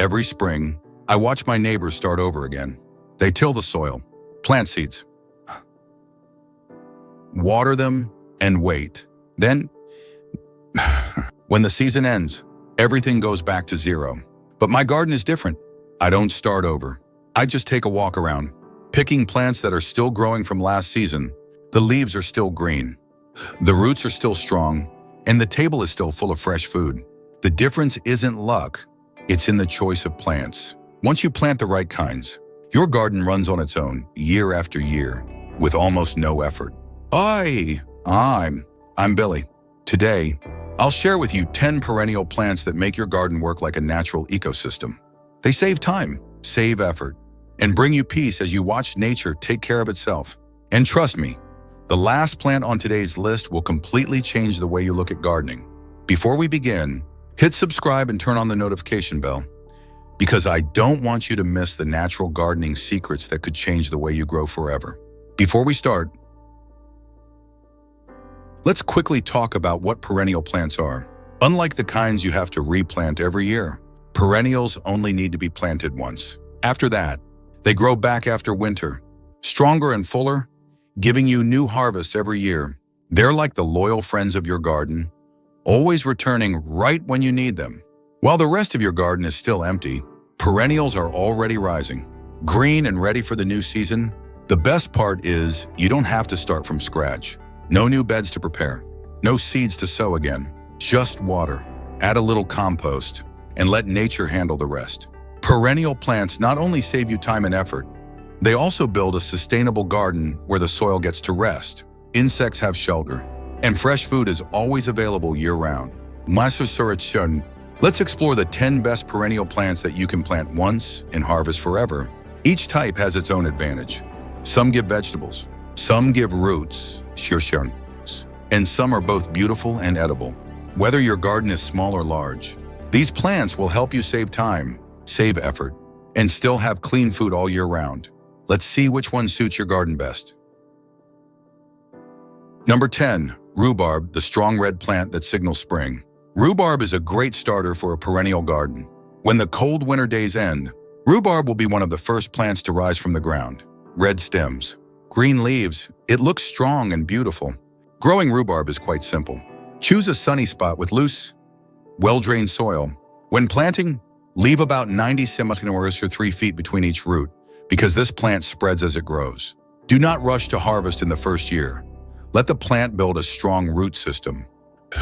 Every spring, I watch my neighbors start over again. They till the soil, plant seeds, water them, and wait. Then, when the season ends, everything goes back to zero. But my garden is different. I don't start over. I just take a walk around, picking plants that are still growing from last season. The leaves are still green. The roots are still strong, and the table is still full of fresh food. The difference isn't luck, it's in the choice of plants. Once you plant the right kinds, your garden runs on its own year after year with almost no effort. I'm Billy. Today, I'll share with you 10 perennial plants that make your garden work like a natural ecosystem. They save time, save effort, and bring you peace as you watch nature take care of itself. And trust me, the last plant on today's list will completely change the way you look at gardening. Before we begin, hit subscribe and turn on the notification bell, because I don't want you to miss the natural gardening secrets that could change the way you grow forever. Before we start, let's quickly talk about what perennial plants are. Unlike the kinds you have to replant every year, perennials only need to be planted once. After that, they grow back after winter, stronger and fuller, giving you new harvests every year. They're like the loyal friends of your garden, always returning right when you need them. While the rest of your garden is still empty, perennials are already rising, green and ready for the new season. The best part is you don't have to start from scratch. No new beds to prepare, no seeds to sow again, just water. Add a little compost and let nature handle the rest. Perennial plants not only save you time and effort, they also build a sustainable garden where the soil gets to rest, insects have shelter, and fresh food is always available year-round. Let's explore the 10 best perennial plants that you can plant once and harvest forever. Each type has its own advantage. Some give vegetables, some give roots, and some are both beautiful and edible. Whether your garden is small or large, these plants will help you save time, save effort, and still have clean food all year round. Let's see which one suits your garden best. Number 10, rhubarb, the strong red plant that signals spring. Rhubarb is a great starter for a perennial garden. When the cold winter days end, rhubarb will be one of the first plants to rise from the ground. Red stems, green leaves, it looks strong and beautiful. Growing rhubarb is quite simple. Choose a sunny spot with loose, well-drained soil. When planting, leave about 90 centimeters or 3 feet between each root, because this plant spreads as it grows. Do not rush to harvest in the first year. Let the plant build a strong root system.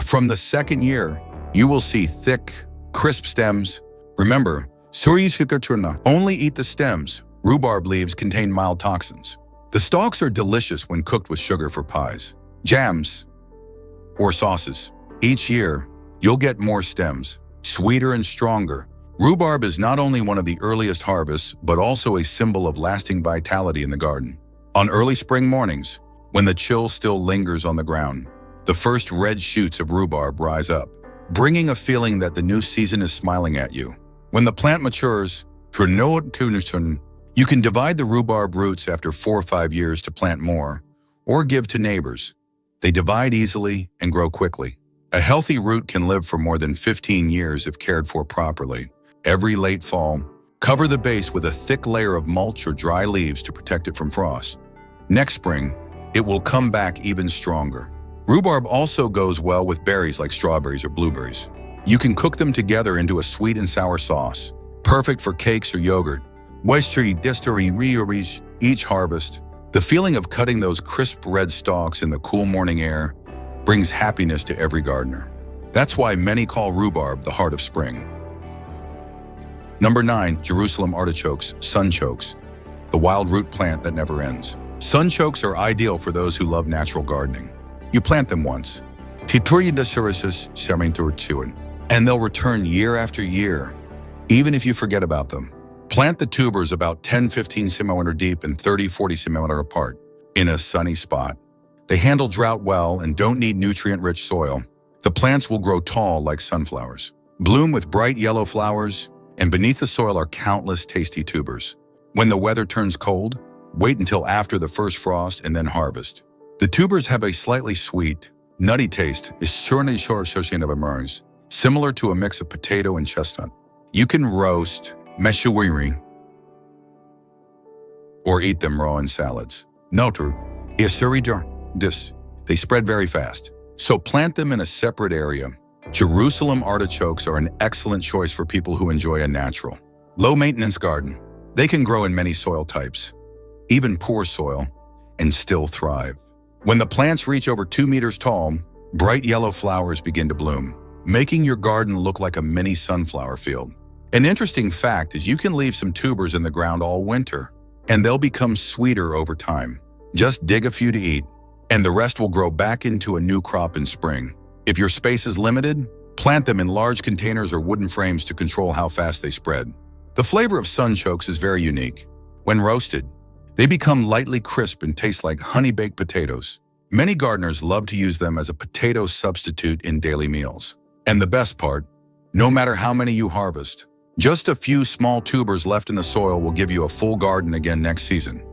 From the second year, you will see thick, crisp stems. Remember, only eat the stems. Rhubarb leaves contain mild toxins. The stalks are delicious when cooked with sugar for pies, jams, or sauces. Each year, you'll get more stems, sweeter and stronger. Rhubarb is not only one of the earliest harvests, but also a symbol of lasting vitality in the garden. On early spring mornings, when the chill still lingers on the ground, the first red shoots of rhubarb rise up, bringing a feeling that the new season is smiling at you. When the plant matures, you can divide the rhubarb roots after 4 or 5 years to plant more, or give to neighbors. They divide easily and grow quickly. A healthy root can live for more than 15 years if cared for properly. Every late fall, cover the base with a thick layer of mulch or dry leaves to protect it from frost. Next spring, it will come back even stronger. Rhubarb also goes well with berries like strawberries or blueberries. You can cook them together into a sweet and sour sauce, perfect for cakes or yogurt. Each harvest, the feeling of cutting those crisp red stalks in the cool morning air brings happiness to every gardener. That's why many call rhubarb the heart of spring. Number 9, Jerusalem artichokes, sunchokes, the wild root plant that never ends. Sunchokes are ideal for those who love natural gardening. You plant them once, and they'll return year after year, even if you forget about them. Plant the tubers about 10-15 cm deep and 30-40 cm apart in a sunny spot. They handle drought well and don't need nutrient-rich soil. The plants will grow tall like sunflowers, bloom with bright yellow flowers, and beneath the soil are countless tasty tubers. When the weather turns cold, wait until after the first frost and then harvest. The tubers have a slightly sweet, nutty taste, similar to a mix of potato and chestnut. You can roast meshuiri or eat them raw in salads. Note, they spread very fast, so plant them in a separate area. Jerusalem artichokes are an excellent choice for people who enjoy a natural, low-maintenance garden. They can grow in many soil types, even poor soil, and still thrive. When the plants reach over 2 meters tall, bright yellow flowers begin to bloom, making your garden look like a mini sunflower field. An interesting fact is you can leave some tubers in the ground all winter, and they'll become sweeter over time. Just dig a few to eat, and the rest will grow back into a new crop in spring. If your space is limited, plant them in large containers or wooden frames to control how fast they spread. The flavor of sunchokes is very unique. When roasted, they become lightly crisp and taste like honey-baked potatoes. Many gardeners love to use them as a potato substitute in daily meals. And the best part, no matter how many you harvest, just a few small tubers left in the soil will give you a full garden again next season.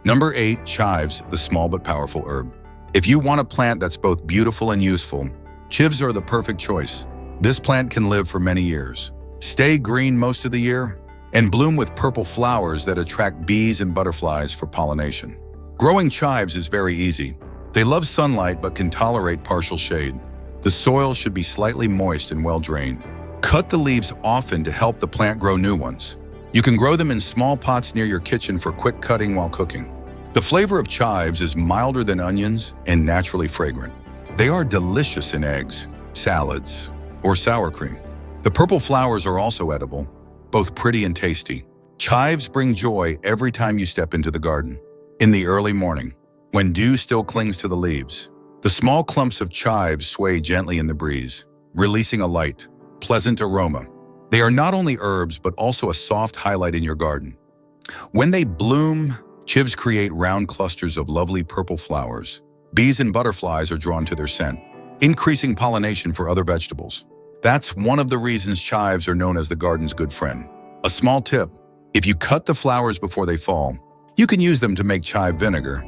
Number 8, chives, the small but powerful herb. If you want a plant that's both beautiful and useful, chives are the perfect choice. This plant can live for many years, stay green most of the year, and bloom with purple flowers that attract bees and butterflies for pollination. Growing chives is very easy. They love sunlight but can tolerate partial shade. The soil should be slightly moist and well drained. Cut the leaves often to help the plant grow new ones. You can grow them in small pots near your kitchen for quick cutting while cooking. The flavor of chives is milder than onions and naturally fragrant. They are delicious in eggs, salads, or sour cream. The purple flowers are also edible, both pretty and tasty. Chives bring joy every time you step into the garden. In the early morning, when dew still clings to the leaves, the small clumps of chives sway gently in the breeze, releasing a light, pleasant aroma. They are not only herbs, but also a soft highlight in your garden. When they bloom, chives create round clusters of lovely purple flowers. Bees and butterflies are drawn to their scent, increasing pollination for other vegetables. That's one of the reasons chives are known as the garden's good friend. A small tip, if you cut the flowers before they fall, you can use them to make chive vinegar.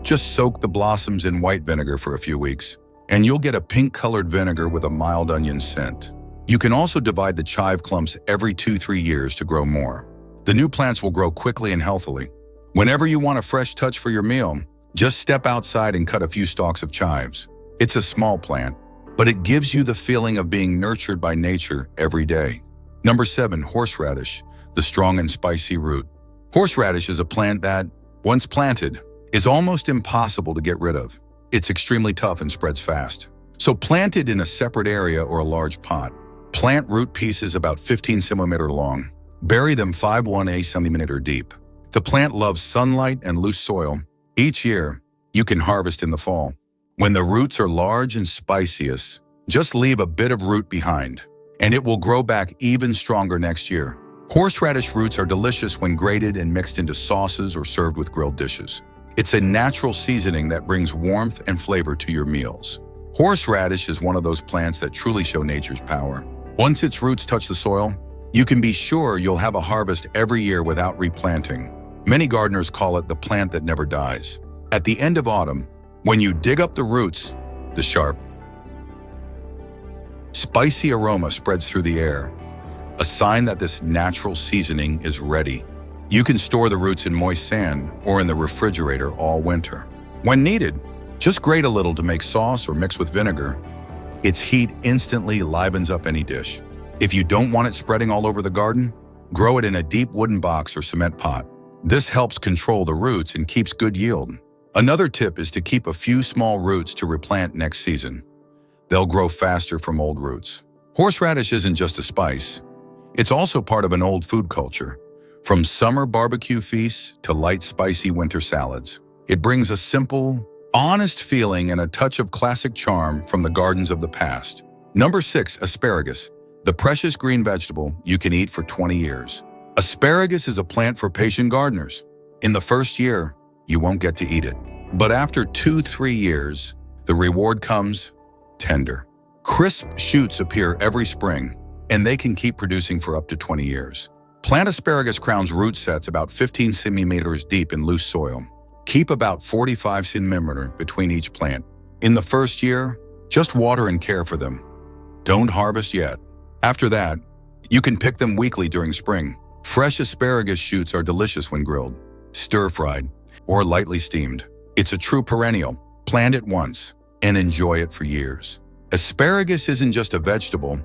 Just soak the blossoms in white vinegar for a few weeks, and you'll get a pink-colored vinegar with a mild onion scent. You can also divide the chive clumps every 2-3 years to grow more. The new plants will grow quickly and healthily. Whenever you want a fresh touch for your meal, just step outside and cut a few stalks of chives. It's a small plant, but it gives you the feeling of being nurtured by nature every day. Number 7, horseradish, the strong and spicy root. Horseradish is a plant that, once planted, is almost impossible to get rid of. It's extremely tough and spreads fast. So plant it in a separate area or a large pot. Plant root pieces about 15 cm long. Bury them 5-1 cm deep. The plant loves sunlight and loose soil. Each year, you can harvest in the fall. When the roots are large and spiciest, just leave a bit of root behind, and it will grow back even stronger next year. Horseradish roots are delicious when grated and mixed into sauces or served with grilled dishes. It's a natural seasoning that brings warmth and flavor to your meals. Horseradish is one of those plants that truly show nature's power. Once its roots touch the soil, you can be sure you'll have a harvest every year without replanting. Many gardeners call it the plant that never dies. At the end of autumn, when you dig up the roots, the sharp, spicy aroma spreads through the air, a sign that this natural seasoning is ready. You can store the roots in moist sand or in the refrigerator all winter. When needed, just grate a little to make sauce or mix with vinegar. Its heat instantly livens up any dish. If you don't want it spreading all over the garden, grow it in a deep wooden box or cement pot. This helps control the roots and keeps good yield. Another tip is to keep a few small roots to replant next season. They'll grow faster from old roots. Horseradish isn't just a spice. It's also part of an old food culture. From summer barbecue feasts to light, spicy winter salads. It brings a simple, honest feeling and a touch of classic charm from the gardens of the past. Number 6, asparagus, the precious green vegetable you can eat for 20 years. Asparagus is a plant for patient gardeners. In the first year, you won't get to eat it. But after 2-3 years, the reward comes tender. Crisp shoots appear every spring, and they can keep producing for up to 20 years. Plant asparagus crowns root sets about 15 centimeters deep in loose soil. Keep about 45 centimeters between each plant. In the first year, just water and care for them. Don't harvest yet. After that, You can pick them weekly during spring. Fresh asparagus shoots are delicious when grilled, stir-fried, or lightly steamed. It's a true perennial. Plant it once and enjoy it for years. Asparagus isn't just a vegetable,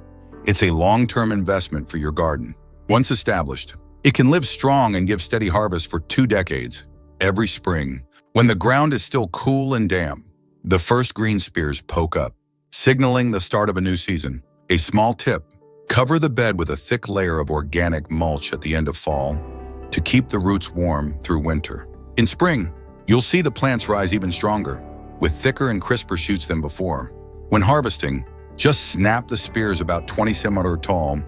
it's a long-term investment for your garden. Once established, it can live strong and give steady harvest for 2 decades. Every spring, when the ground is still cool and damp, the first green spears poke up, signaling the start of a new season. A small tip: cover the bed with a thick layer of organic mulch at the end of fall to keep the roots warm through winter. In spring, you'll see the plants rise even stronger, with thicker and crisper shoots than before. When harvesting, just snap the spears about 20 centimeters tall.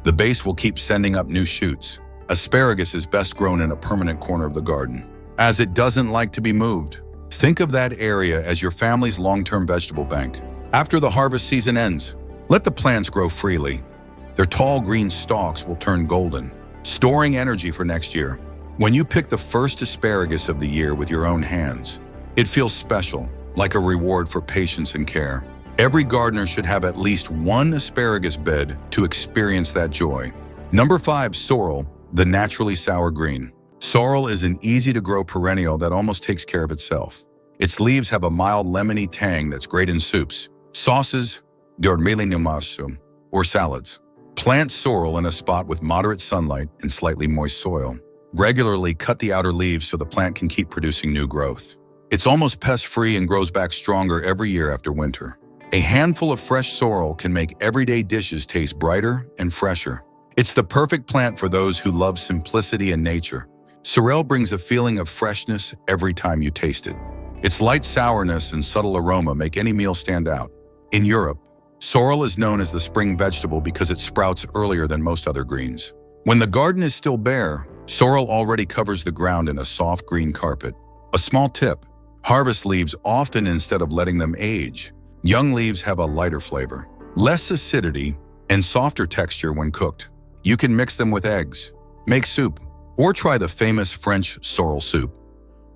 The base will keep sending up new shoots. Asparagus is best grown in a permanent corner of the garden, as it doesn't like to be moved. Think of that area as your family's long-term vegetable bank. After the harvest season ends, let the plants grow freely. Their tall green stalks will turn golden, storing energy for next year. When you pick the first asparagus of the year with your own hands, it feels special, like a reward for patience and care. Every gardener should have at least one asparagus bed to experience that joy. Number 5, sorrel, the naturally sour green. Sorrel is an easy-to-grow perennial that almost takes care of itself. Its leaves have a mild lemony tang that's great in soups, sauces, or salads. Plant sorrel in a spot with moderate sunlight and slightly moist soil. Regularly cut the outer leaves so the plant can keep producing new growth. It's almost pest-free and grows back stronger every year after winter. A handful of fresh sorrel can make everyday dishes taste brighter and fresher. It's the perfect plant for those who love simplicity and nature. Sorrel brings a feeling of freshness every time you taste it. Its light sourness and subtle aroma make any meal stand out. In Europe, sorrel is known as the spring vegetable because it sprouts earlier than most other greens. When the garden is still bare, sorrel already covers the ground in a soft green carpet. A small tip: harvest leaves often instead of letting them age. Young leaves have a lighter flavor, less acidity, and softer texture when cooked. You can mix them with eggs, make soup, or try the famous French sorrel soup.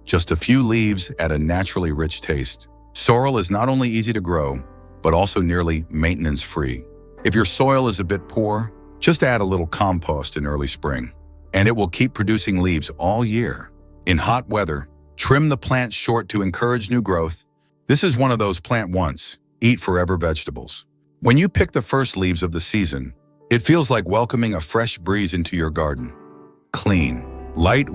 Just a few leaves add a naturally rich taste. Sorrel is not only easy to grow, but also nearly maintenance-free. If your soil is a bit poor, just add a little compost in early spring, and it will keep producing leaves all year. In hot weather, trim the plant short to encourage new growth. This is one of those plant once, eat forever vegetables. When you pick the first leaves of the season, it feels like welcoming a fresh breeze into your garden. Clean, light,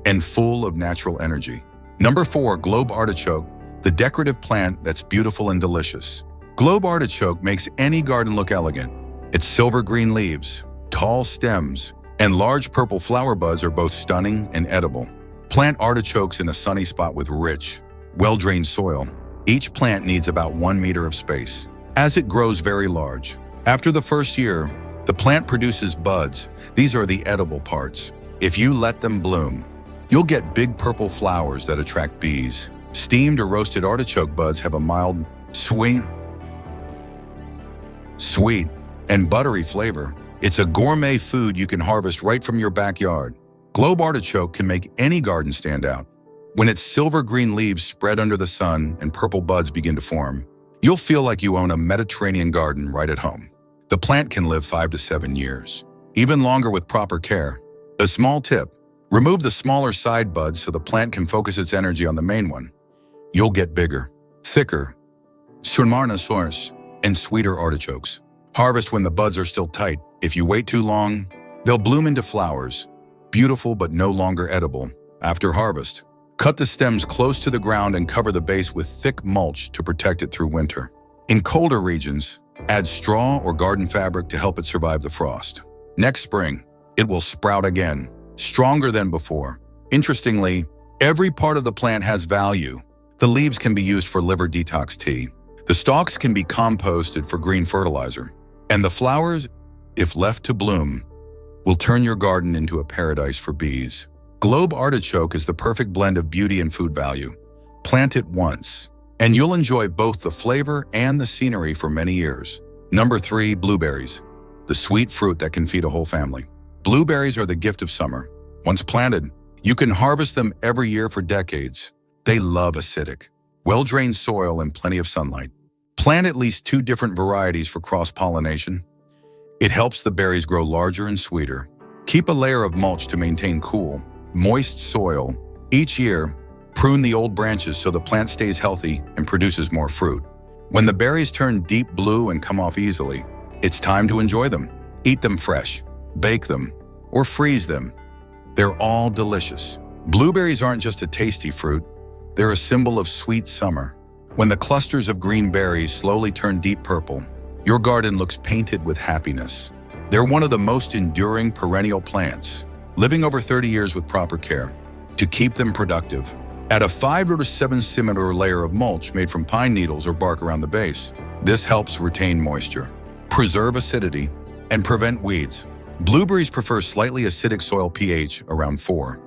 and full of natural energy. Number 4, globe artichoke, the decorative plant that's beautiful and delicious. Globe artichoke makes any garden look elegant. Its silver green leaves, tall stems, and large purple flower buds are both stunning and edible. Plant artichokes in a sunny spot with rich, well-drained soil. Each plant needs about 1 meter of space. As it grows very large, after the first year, the plant produces buds. These are the edible parts. If you let them bloom, you'll get big purple flowers that attract bees. Steamed or roasted artichoke buds have a mild, sweet, and buttery flavor. It's a gourmet food you can harvest right from your backyard. Globe artichoke can make any garden stand out. When its silver green leaves spread under the sun and purple buds begin to form, you'll feel like you own a Mediterranean garden right at home. The plant can live 5 to 7 years, even longer with proper care. A small tip: remove the smaller side buds so the plant can focus its energy on the main one. You'll get bigger, thicker, and sweeter artichokes. Harvest when the buds are still tight. If you wait too long, they'll bloom into flowers, beautiful but no longer edible. After harvest, cut the stems close to the ground and cover the base with thick mulch to protect it through winter. In colder regions, add straw or garden fabric to help it survive the frost. Next spring, it will sprout again, stronger than before. Interestingly, every part of the plant has value. The leaves can be used for liver detox tea. The stalks can be composted for green fertilizer. And the flowers, if left to bloom, will turn your garden into a paradise for bees. Globe artichoke is the perfect blend of beauty and food value. Plant it once, and you'll enjoy both the flavor and the scenery for many years. Number 3, blueberries, the sweet fruit that can feed a whole family. Blueberries are the gift of summer. Once planted, you can harvest them every year for decades. They love acidic, well-drained soil and plenty of sunlight. Plant at least 2 different varieties for cross-pollination. It helps the berries grow larger and sweeter. Keep a layer of mulch to maintain cool, moist soil. Each year, prune the old branches so the plant stays healthy and produces more fruit. When the berries turn deep blue and come off easily, it's time to enjoy them. Eat them fresh, bake them, or freeze them. They're all delicious. Blueberries aren't just a tasty fruit, they're a symbol of sweet summer. When the clusters of green berries slowly turn deep purple, your garden looks painted with happiness. They're one of the most enduring perennial plants, living over 30 years with proper care. To keep them productive, add a 5 to 7 centimeter layer of mulch made from pine needles or bark around the base. This helps retain moisture, preserve acidity, and prevent weeds. Blueberries prefer slightly acidic soil pH around 4.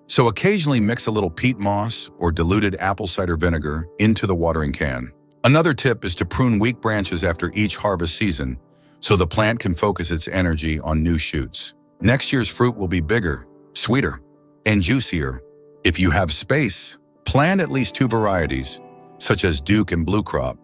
So occasionally mix a little peat moss or diluted apple cider vinegar into the watering can. Another tip is to prune weak branches after each harvest season so the plant can focus its energy on new shoots. Next year's fruit will be bigger, sweeter, and juicier. If you have space, plant at least 2 varieties, such as Duke and Blue Crop,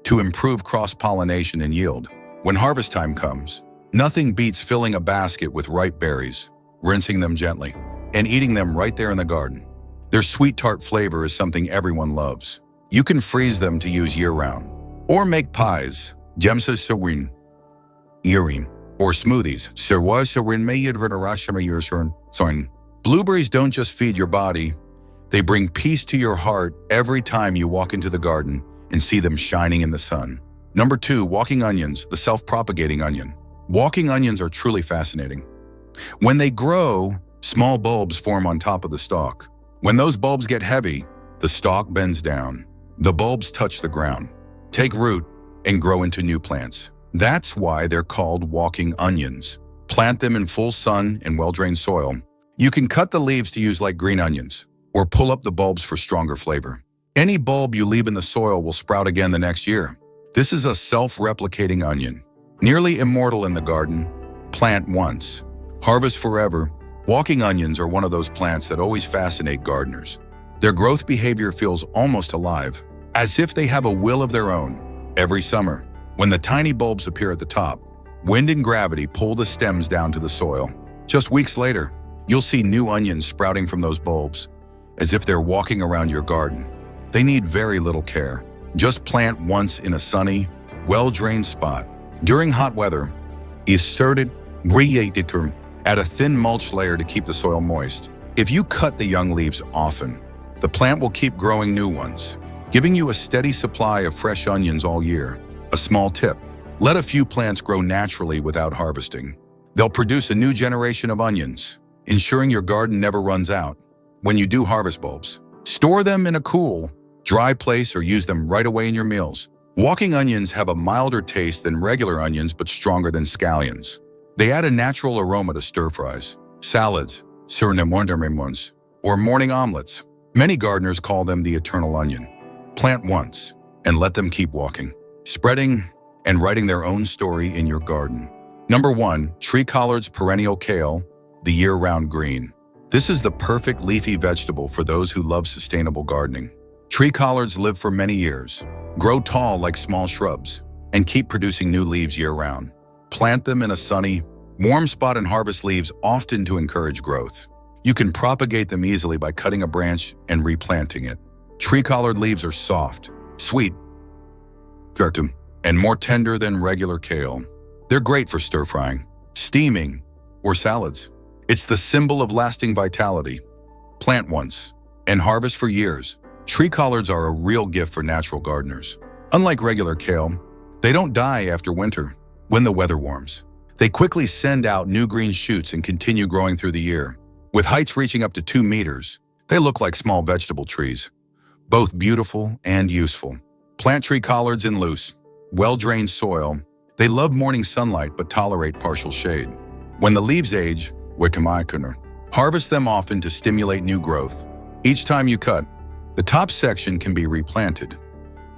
to improve cross-pollination and yield. When harvest time comes, nothing beats filling a basket with ripe berries, rinsing them gently, and eating them right there in the garden. Their sweet tart flavor is something everyone loves. You can freeze them to use year-round, or make pies, gemsa sawin, irim, or smoothies. Blueberries don't just feed your body, they bring peace to your heart every time you walk into the garden and see them shining in the sun. Number 2, walking onions, the self-propagating onion. Walking onions are truly fascinating. When they grow, small bulbs form on top of the stalk. When those bulbs get heavy, the stalk bends down. The bulbs touch the ground, take root, and grow into new plants. That's why they're called walking onions. Plant them in full sun and well-drained soil. You can cut the leaves to use like green onions, or pull up the bulbs for stronger flavor. Any bulb you leave in the soil will sprout again the next year. This is a self-replicating onion. Nearly immortal in the garden, plant once, harvest forever. Walking onions are one of those plants that always fascinate gardeners. Their growth behavior feels almost alive, as if they have a will of their own. Every summer, when the tiny bulbs appear at the top, wind and gravity pull the stems down to the soil. Just weeks later, you'll see new onions sprouting from those bulbs, as if they're walking around your garden. They need very little care. Just plant once in a sunny, well-drained spot. During hot weather, add a thin mulch layer to keep the soil moist. If you cut the young leaves often, the plant will keep growing new ones, giving you a steady supply of fresh onions all year. A small tip: let a few plants grow naturally without harvesting. They'll produce a new generation of onions, ensuring your garden never runs out. When you do harvest bulbs, store them in a cool, dry place or use them right away in your meals. Walking onions have a milder taste than regular onions but stronger than scallions. They add a natural aroma to stir-fries, salads, or morning omelets. Many gardeners call them the eternal onion. Plant once and let them keep walking, spreading and writing their own story in your garden. Number 1, tree collards perennial kale, the year-round green. This is the perfect leafy vegetable for those who love sustainable gardening. Tree collards live for many years, grow tall like small shrubs, and keep producing new leaves year-round. Plant them in a sunny, warm spot and harvest leaves often to encourage growth. You can propagate them easily by cutting a branch and replanting it. Tree collard leaves are soft, sweet, and more tender than regular kale. They're great for stir-frying, steaming, or salads. It's the symbol of lasting vitality. Plant once and harvest for years. Tree collards are a real gift for natural gardeners. Unlike regular kale, they don't die after winter. When the weather warms, they quickly send out new green shoots and continue growing through the year. With heights reaching up to 2 meters, they look like small vegetable trees, both beautiful and useful. Plant tree collards in loose, well-drained soil. They love morning sunlight but tolerate partial shade. When the leaves age, harvest them often to stimulate new growth. Each time you cut, the top section can be replanted.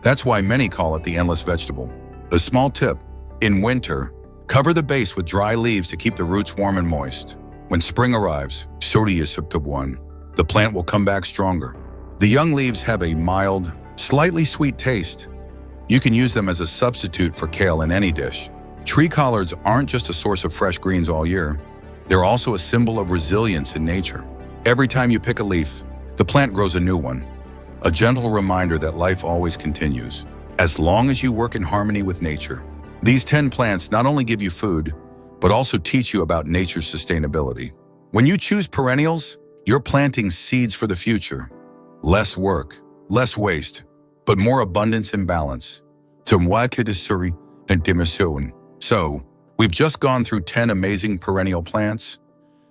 That's why many call it the endless vegetable. A small tip: in winter, cover the base with dry leaves to keep the roots warm and moist. When spring arrives, the plant will come back stronger. The young leaves have a mild, slightly sweet taste. You can use them as a substitute for kale in any dish. Tree collards aren't just a source of fresh greens all year. They're also a symbol of resilience in nature. Every time you pick a leaf, the plant grows a new one. A gentle reminder that life always continues, as long as you work in harmony with nature. These 10 plants not only give you food, but also teach you about nature's sustainability. When you choose perennials, you're planting seeds for the future. Less work, less waste, but more abundance and balance. So, we've just gone through 10 amazing perennial plants,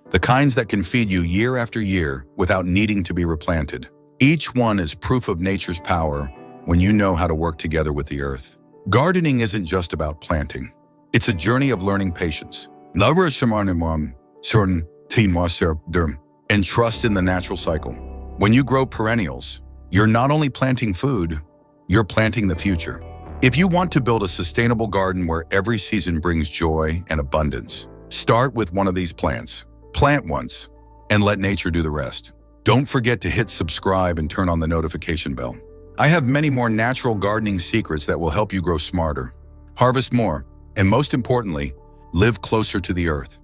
the kinds that can feed you year after year without needing to be replanted. Each one is proof of nature's power when you know how to work together with the earth. Gardening isn't just about planting. It's a journey of learning patience. And trust in the natural cycle. When you grow perennials, you're not only planting food, you're planting the future. If you want to build a sustainable garden where every season brings joy and abundance, start with one of these plants. Plant once, and let nature do the rest. Don't forget to hit subscribe and turn on the notification bell. I have many more natural gardening secrets that will help you grow smarter, harvest more, and most importantly, live closer to the earth.